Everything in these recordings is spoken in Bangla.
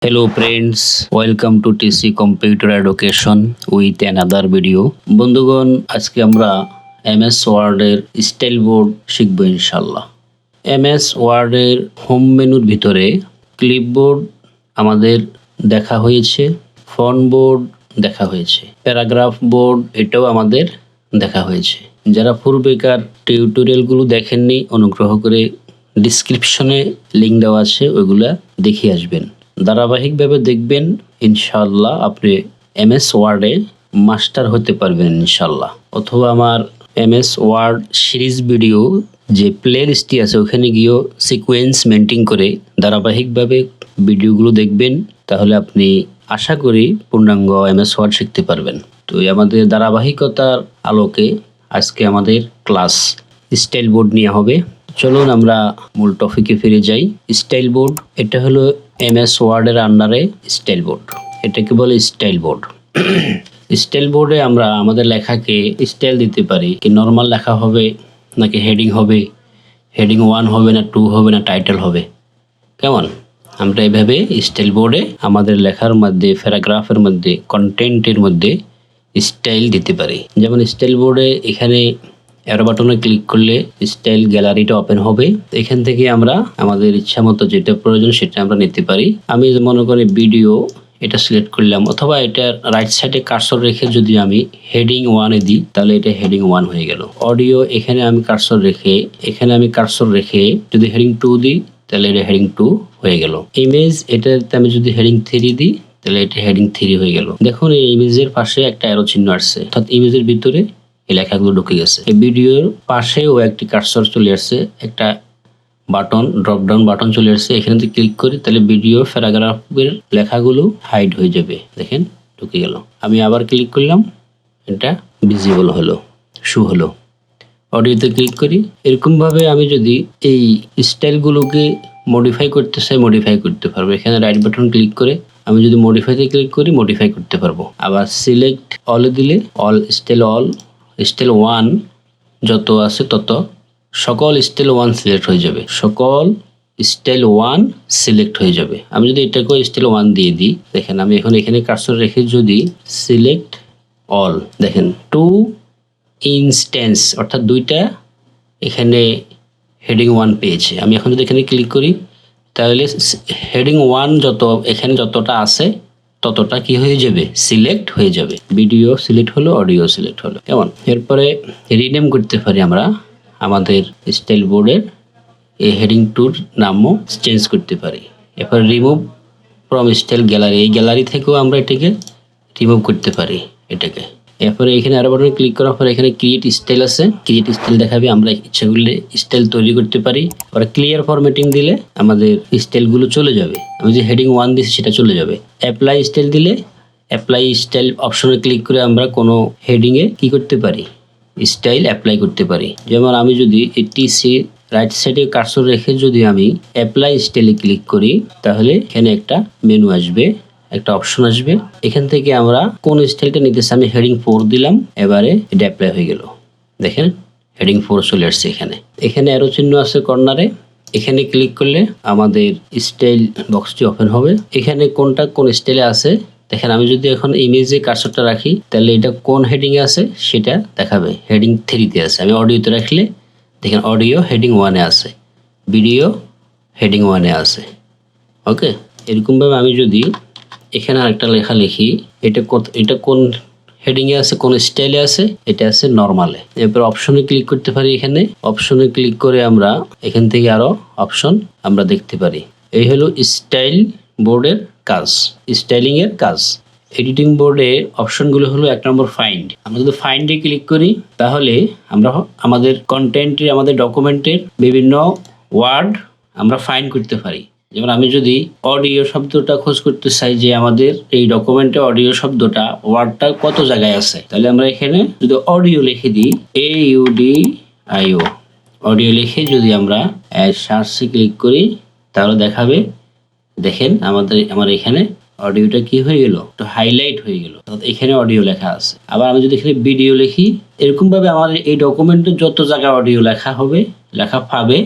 Hello friends, welcome to TC Computer Education with another video. বন্ধুগণ আজকে আমরা MS Word এর স্টাইল বোর্ড শিখব ইনশাআল্লাহ। MS Word এর হোম মেনুর ভিতরে ক্লিপবোর্ড আমাদের দেখা হয়েছে, ফন্ট বোর্ড দেখা হয়েছে, প্যারাগ্রাফ বোর্ড এটাও আমাদের দেখা হয়েছে। যারা পূর্বেকার টিউটোরিয়ালগুলো দেখেননি অনুগ্রহ করে ডেসক্রিপশনে লিংক দেওয়া আছে, ওইগুলা দেখে আসবেন। ধারাবাহিকভাবে দেখবেন, ইনশাআল্লাহ আপনি MS ওয়ার্ডে মাস্টার হতে পারবেন ইনশাআল্লাহ। অথবা আমার MS ওয়ার্ড সিরিজ ভিডিও যে প্লে লিস্টটি আছে ওখানে গিয়েও সিকোয়েন্স মেনটেন করে ধারাবাহিকভাবে ভিডিওগুলো দেখবেন, তাহলে আপনি আশা করি পূর্ণাঙ্গ MS ওয়ার্ড শিখতে পারবেন। তো আমাদের ধারাবাহিকতার আলোকে আজকে আমাদের ক্লাস স্টাইল বোর্ড নিয়ে হবে। চলুন আমরা মূল টপিকে ফিরে যাই। স্টাইল বোর্ড এটা হলো MS ওয়ার্ডের আন্ডারে স্টাইল বোর্ড, এটাকে বলে স্টাইল বোর্ড। স্টাইল বোর্ডে আমরা আমাদের লেখাকে স্টাইল দিতে পারি, কি নর্মাল লেখা হবে নাকি হেডিং হবে, হেডিং 1 হবে না 2 হবে না টাইটেল হবে, কেমন আমরা এইভাবে স্টাইল বোর্ডে আমাদের লেখার মধ্যে, প্যারাগ্রাফের মধ্যে, কন্টেন্টের মধ্যে স্টাইল দিতে পারি। যেমন স্টাইল বোর্ডে এখানে অ্যারো বাটনে ক্লিক করলে স্টাইল গ্যালারিটা ওপেন হবে। এখান থেকে আমরা আমাদের ইচ্ছা মতো যেটা প্রয়োজন সেটা আমরা নিতে পারি। আমি মনে করি ভিডিও এটা সিলেক্ট করলাম, অথবা এটা রাইট সাইডে কার্সর রেখে যদি আমি হেডিং 1 এ দিই তাহলে এটা হেডিং 1 হয়ে গেল। অডিও এখানে আমি কার্সর রেখে যদি হেডিং 2 দিই তাহলে এটা হেডিং 2 হয়ে গেল। ইমেজ এটাতে আমি যদি হেডিং 3 দিই তাহলে এটা হেডিং 3 হয়ে গেল। দেখুন এই ইমেজের পাশে একটা অ্যারো চিহ্ন আসছে, অর্থাৎ ইমেজের ভিতরে এই লেখাগুলো ঢুকে গেছে। এই ভিডিওর পাশেও একটি কার্সর চলে আসছে, একটা বাটন, ড্রপ ডাউন বাটন চলে আসছে। এখানে যদি ক্লিক করি তাহলে ভিডিও প্যারাগ্রাফের লেখাগুলো হাইড হয়ে যাবে, দেখেন ঢুকে গেল। আমি আবার ক্লিক করলাম, এটা ভিজিবল হলো, শো হলো। অডিওতে ক্লিক করি। এরকমভাবে আমি যদি এই স্টাইলগুলোকে মডিফাই করতে চাই মডিফাই করতে পারবো। এখানে রাইট বাটন ক্লিক করে আমি যদি মডিফাইতে ক্লিক করি মডিফাই করতে পারবো। আবার সিলেক্ট অলে দিলে স্টাইল 1 যত আছে তত সকল স্টাইল 1 সিলেক্ট হয়ে যাবে, আমি যদি এটাকে স্টাইল 1 দিয়ে দিই, দেখেন আমি এখন এখানে কার্সর রেখে যদি সিলেক্ট অল, দেখেন 2 ইনস্ট্যান্স অর্থাৎ 2টা এখানে হেডিং 1 পেয়েছে। আমি এখন যদি এখানে ক্লিক করি তাহলে হেডিং 1 এখানে যতটা আছে ততটা কি হয়ে যাবে, সিলেক্ট হয়ে যাবে। ভিডিও সিলেক্ট হলো, অডিও সিলেক্ট হলো, কেমন। এরপরে রিনেম করতে পারি আমরা আমাদের স্টাইল বোর্ডের এই হেডিং 2 নামও চেঞ্জ করতে পারি। এরপর রিমুভ ফ্রম স্টাইল গ্যালারি, এই গ্যালারি থেকেও আমরা এটাকে রিমুভ করতে পারি এটাকে। এরপরে এখানে আরো বাটনে ক্লিক করার পর এখানে ক্রিয়েট স্টাইল আছে, ক্রিয়েট স্টাইল দেখাবে, আমরা ইচ্ছা করলে স্টাইল তৈরি করতে পারি। আর ক্লিয়ার ফরম্যাটিং দিলে আমাদের স্টাইলগুলো চলে যাবে। আমি যে হেডিং 1 দিয়েছি সেটা চলে যাবে। অ্যাপ্লাই স্টাইল দিলে অ্যাপ্লাই স্টাইল অপশনে ক্লিক করে আমরা কোনো হেডিংয়ে কি করতে পারি, স্টাইল অ্যাপ্লাই করতে পারি। যেমন আমি যদি TC রাইট সাইডে কার্সর রেখে যদি আমি অ্যাপ্লাই স্টাইলে ক্লিক করি তাহলে এখানে একটা মেনু আসবে, একটা অপশন আসবে। এখান থেকে আমরা কোন স্টাইলটা নিতে চাই, আমি হেডিং 4 দিলাম, এবারে এটা অ্যাপ্লাই হয়ে গেল। দেখেন হেডিং 4 চলে আসছে। এখানে অ্যারো চিহ্ন আছে কর্নারে, এখানে ক্লিক করলে আমাদের স্টাইল বক্সটি ওপেন হবে। এখানে কোনটা কোন স্টাইলে আছে দেখেন। আমি যদি এখন ইমেজে কার্সরটা রাখি তাহলে এটা কোন হেডিং এ আছে সেটা দেখাবে, হেডিং 3 তে আছে। আমি অডিওতে রাখলে দেখেন অডিও হেডিং 1 এ আছে, ভিডিও হেডিং 1 এ আছে। ওকে, এরকমভাবে আমি যদি এখানে আরেকটা লেখা লিখি, এটা কোন হেডিং এ আছে, কোন স্টাইলে আছে, এটা আছে নরমালে। এরপর অপশনে ক্লিক করতে পারি। এখানে অপশনে ক্লিক করে আমরা এখান থেকে আরো অপশন আমরা দেখতে পারি। এই হলো স্টাইল বোর্ডের কাজ, স্টাইলিং এর কাজ। এডিটিং বোর্ডে অপশনগুলো হলো 1 নম্বর ফাইন্ড। আমরা যদি ফাইন্ডে ক্লিক করি তাহলে আমরা আমাদের কন্টেন্টের, আমাদের ডকুমেন্টের বিভিন্ন ওয়ার্ড আমরা ফাইন্ড করতে পারি। যেমন আমি যদি অডিও শব্দটা খোঁজ করতে চাই যে আমাদের এই ডকুমেন্টে অডিও শব্দটা ওয়ার্ডটা কত জায়গায় আছে, তাহলে আমরা এখানে যদি অডিও লিখে দিই, AUDIO অডিও লিখে যদি আমরা সার্চে ক্লিক করি তাহলে দেখাবে, দেখেন আমার এখানে অডিওটা কি হয়ে গেল, তো হাইলাইট হয়ে গেল, অর্থাৎ এখানে অডিও লেখা আছে। আবার আমি যদি এখানে ভিডিও লিখি, এরকম ভাবে আমাদের এই ডকুমেন্টে যত জায়গায় অডিও লেখা পাবে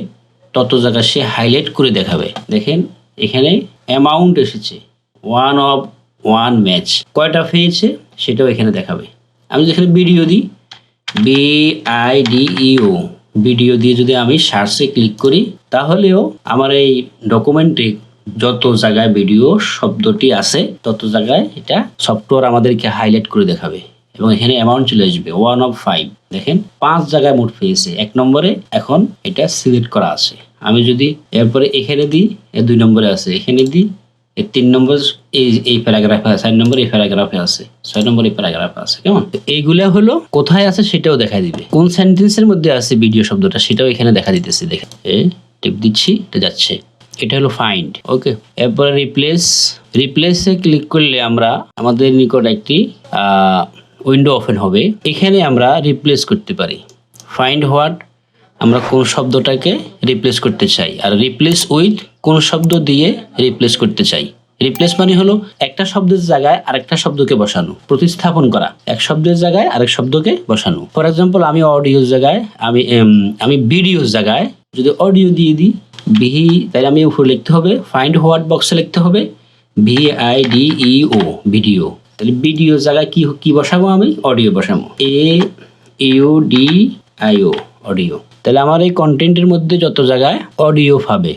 তত জায়গা সে হাইলাইট করে দেখাবে। দেখেন এখানে অ্যামাউন্ট এসেছে, ওয়ান অফ ওয়ান ম্যাচ কয়টা পেয়েছে সেটাও এখানে দেখাবে। আমি যেখানে ভিডিও দিই BIDEO ভিডিও দিয়ে যদি আমি সার্চে ক্লিক করি তাহলেও আমার এই ডকুমেন্টে যত জায়গায় ভিডিও শব্দটি আছে তত জায়গায় এটা সফটওয়্যার আমাদেরকে হাইলাইট করে দেখাবে এবং এখানে অ্যামাউন্ট চলে আসবে 1 of 5। দেখেন 5 জায়গায় মোট পেয়েছে 1 নম্বরে, এখন এটা সিলেক্ট করা আছে। আমি যদি এরপরে এখানে দিই 2 নম্বরে আছে, এখানে দিই 3 নম্বর এই প্যারাগ্রাফে আছে, 4 নম্বর এই প্যারাগ্রাফে আছে, 6 নম্বর এই প্যারাগ্রাফে আছে। কেমন? এইগুলা হলো কোথায় আছে সেটাও দেখা দিবে, কোন সেন্টেন্সের মধ্যে আছে ভিডিও শব্দটা সেটাও এখানে দেখা দিতেছে। দেখেন টিপ দিচ্ছি, এটা যাচ্ছে। এটা হলো ফাইন্ড। ওকে, এরপরে রিপ্লেসে ক্লিক করলে আমরা আমাদের নিকট একটি উইন্ডো ওপেন হবে। এখানে আমরা রিপ্লেস করতে পারি ফাইন্ড হোয়াট, আমরা কোন শব্দটাকে রিপ্লেস করতে চাই, আর রিপ্লেস উইথ কোন শব্দ দিয়ে রিপ্লেস করতে চাই। রিপ্লেস মানে হলো একটা শব্দের জায়গায় আরেকটা শব্দকে বসানো, প্রতিস্থাপন করা, এক শব্দের জায়গায় আরেক শব্দকে বসানো। ফর এক্সাম্পল আমি অডিওর জায়গায় আমি ভিডিওর জায়গায় যদি অডিও দিয়ে দিই তাহলে আমি উপরে লিখতে হবে ফাইন্ড হোয়াট বক্সে লিখতে হবে VIDEO ভিডিও। তাহলে ভিডিও জায়গায় কি বসাবো, আমি অডিও বসাবো AUDIO অডিও। তাহলে আমার এই কন্টেন্টের মধ্যে যত জায়গায় অডিও পাবে,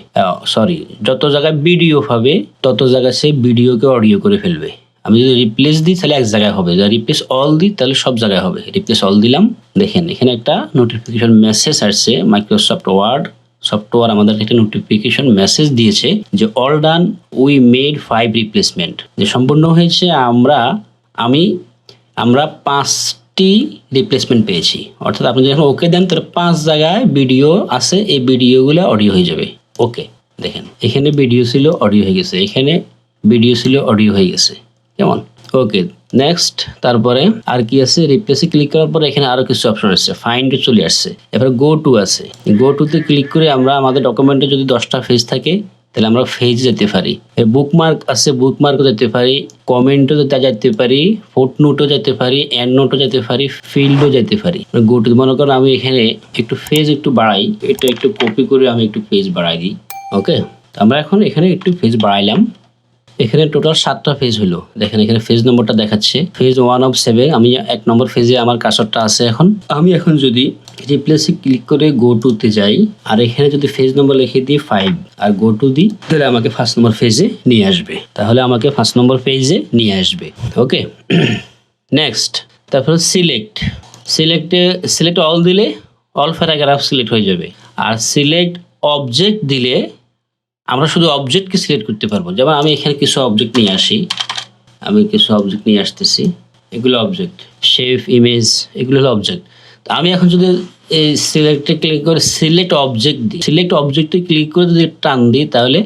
যত জায়গায় ভিডিও পাবে তত জায়গায় সে ভিডিওকে অডিও করে ফেলবে। আমি যদি রিপ্লেস দিই তাহলে এক জায়গায় হবে, যদি রিপ্লেস অল দিই তাহলে সব জায়গায় হবে। রিপ্লেস অল দিলাম, দেখেন এখানে একটা নোটিফিকেশন মেসেজ আসছে। মাইক্রোসফট ওয়ার্ড সফটওয়্যার আমাদের একটা নোটিফিকেশন মেসেজ দিয়েছে যে all done, we made 5 replacement, যে সম্পূর্ণ হয়েছে। আমরা 5টি রিপ্লেসমেন্ট পেয়েছি। অর্থাৎ আপনি যখন ওকে দেন তাহলে 5 জায়গায় ভিডিও আছে, এই ভিডিওগুলো অডিও হয়ে যাবে। ওকে, দেখেন এখানে ভিডিও ছিল অডিও হয়ে গেছে, এখানে ভিডিও ছিল অডিও হয়ে গেছে। কেমন? ওকে, নেক্সট। তারপরে আর কি আছে, রিপ্লেসে ক্লিক করার পরে এখানে আরো কিছু অপশন আসছে, ফাইন্ডে চলে আসছে। এবার গো টু আছে, গো টুতে ক্লিক করে আমরা আমাদের ডকুমেন্টে যদি 10টা পেজ থাকে তাহলে আমরা পেজ যেতে পারি। বুকমার্ক আছে, বুকমার্কও যেতে পারি, কমেন্টও যেতে পারি, ফুটনোটও যেতে পারি, এন্ড নোটও যেতে পারি, ফিল্ডও যেতে পারি। গো টু মনে করেন আমি এখানে একটু পেজ একটু বাড়াই, এটা একটু কপি করে আমি একটু পেজ বাড়াই দিই। ওকে, আমরা এখন এখানে একটু পেজ বাড়াইলাম। এখানে টোটাল 7টা পেজ হলো। দেখেন এখানে পেজ নম্বরটা দেখাচ্ছে পেজ 1 of 7। আমি 1 নম্বর পেজে আমার কার্সরটা আছে। আমি এখন যদি রিপ্লেসে ক্লিক করে গো টুতে যাই আর এখানে যদি পেজ নম্বর লিখে দিই 5 আর গো টু দিই তাহলে আমাকে 1st নম্বর পেজে নিয়ে আসবে। ওকে, নেক্সট। তারপর সিলেক্ট অল দিলে অল প্যারাগ্রাফ সিলেক্ট হয়ে যাবে। আর সিলেক্ট অবজেক্ট দিলে আমরা শুধু অবজেক্টকে সিলেক্ট করতে পারবো। যেমন আমি এখানে কিছু অবজেক্ট নিয়ে আসতেছি, এগুলো অবজেক্ট, শেপ, ইমেজ, এগুলো হলো অবজেক্ট। তো আমি এখন যদি এই সিলেক্টে ক্লিক করে সিলেক্ট অবজেক্টে ক্লিক করে যদি টান দিই তাহলে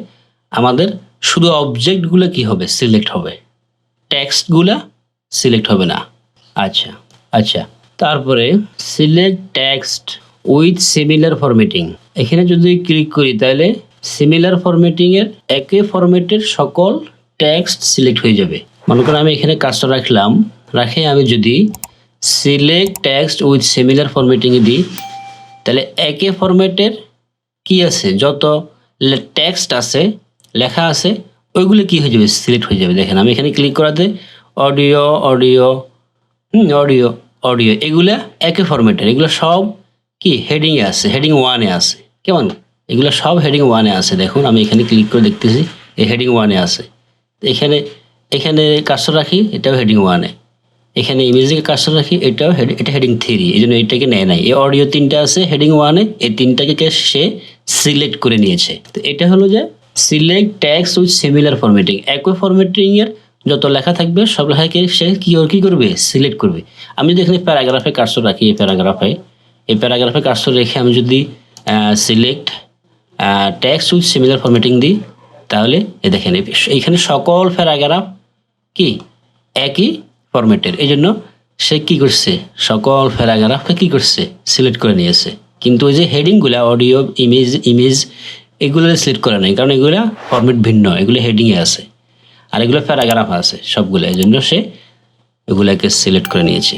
আমাদের শুধু অবজেক্টগুলো কি হবে, সিলেক্ট হবে, টেক্সটগুলো সিলেক্ট হবে না। আচ্ছা, তারপরে select text with similar formatting, এখানে যদি ক্লিক করি তাহলে সিমিলার ফরম্যাটিং এর একই ফরম্যাটের সকল টেক্সট সিলেক্ট হয়ে যাবে। মনে করেন আমি এখানে কাজটা রাখে আমি যদি select text with similar formatting এ দিই তাহলে একই ফরম্যাটের কি আছে, যত টেক্সট আছে, লেখা আছে, ওইগুলো কি হয়ে যাবে, সিলেক্ট হয়ে যাবে। দেখেন আমি এখানে ক্লিক করাতে অডিও এগুলা একই ফরম্যাটের, এগুলো সব কি হেডিংয়ে আছে, হেডিং 1-এ আছে। কেমন? এগুলো সব হেডিং 1-এ আছে। দেখুন আমি এখানে ক্লিক করে দেখতেছি এই হেডিং 1-এ আছে। এখানে কার্সর রাখি, এটাও হেডিং 1-এ। এখানে ইমেজে কার্সর রাখি, এটা হেডিং 3, এই জন্য এটাকে নেয় নাই। এই অডিও 3টা আছে হেডিং 1-এ, এই 3টাকে সে সিলেক্ট করে নিয়েছে। তো এটা হলো যে select text with similar formatting, একই ফরম্যাটিং এর যত লেখা থাকবে সব লেখাকে সে কি করবে, সিলেক্ট করবে। আমি যদি এখানে প্যারাগ্রাফে কার্সর রাখি, এই প্যারাগ্রাফে কার্সর রেখে আমি যদি select text with similar formatting দিই তাহলে দেখেন এইখানে সকল প্যারাগ্রাফ কি একই ফরম্যাটের, এই জন্য সে কি করছে, সকল প্যারাগ্রাফকে কি করছে, সিলেক্ট করে নিয়েছে। কিন্তু ওই যে হেডিংগুলো অডিও, ইমেজ এগুলো সিলেক্ট করে নাই, কারণ এগুলো ফরম্যাট ভিন্ন, এগুলো হেডিংয়ে আছে আর এগুলো প্যারাগ্রাফ আছে সবগুলো, এই জন্য সে এগুলোকে সিলেক্ট করে নিয়েছে।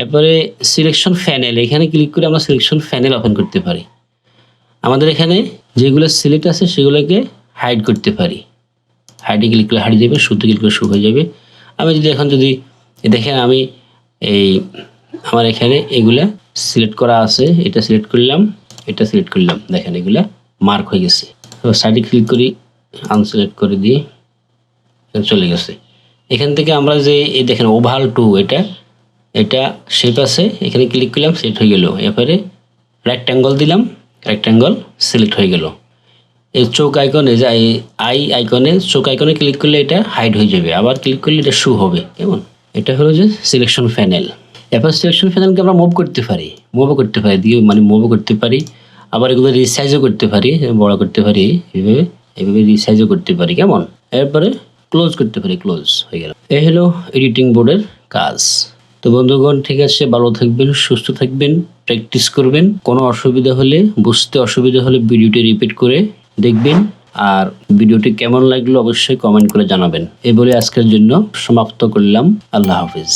এরপরে সিলেকশন প্যানেল, এখানে ক্লিক করে আমরা সিলেকশন প্যানেল ওপেন করতে পারি। আমাদের এখানে যেগুলো সিলেক্ট আছে সেগুলোকে হাইড করতে পারি। হাইডে ক্লিক করলে হাইড যাবে, শুতে ক্লিক করলে শু হয়ে যাবে। আমি যদি এখন যদি দেখেন আমি এই আমার এখানে এগুলা সিলেক্ট করা আছে, এটা সিলেক্ট করলাম, এটা সিলেক্ট করলাম, দেখেন এগুলা মার্ক হয়ে গেছে। তো সাইডে ক্লিক করি, আনসিলেক্ট করে দিই, চলে গেছে। এখান থেকে আমরা যে এই দেখেন ওভাল টু, এটা শেপ আছে, এখানে ক্লিক করলাম, সেট হয়ে গেল। এরপরে রেক্ট্যাঙ্গল দিলাম, রেক্ট্যাঙ্গল সিলেক্ট হয়ে গেল। এই চোখ আইকনে যে আই আইকনে, চোখ আইকনে ক্লিক করলে এটা হাইড হয়ে যাবে, আবার ক্লিক করলে এটা শু হবে। কেমন? এটা হলো যে সিলেকশন প্যানেল। এরপর সিলেকশন প্যানেলকে আমরা মুভও করতে পারি দিয়ে, মানে মুভও করতে পারি, আবার এগুলো রিসাইজও করতে পারি, বড় করতে পারি, এইভাবে রিসাইজও করতে পারি। কেমন? এরপরে ক্লোজ করতে পারি, ক্লোজ হয়ে গেল। এই হলো এডিটিং বোর্ডের কাজ। তো বন্ধুগণ, ঠিক আছে, ভালো থাকবেন, সুস্থ থাকবেন, প্র্যাকটিস করবেন। কোনো অসুবিধা হলে, বুঝতে অসুবিধা হলে ভিডিওটি রিপিট করে দেখবেন। আর ভিডিওটি কেমন লাগলো অবশ্যই কমেন্ট করে জানাবেন। এই বলে আজকের জন্য সমাপ্ত করলাম। আল্লাহ হাফিজ।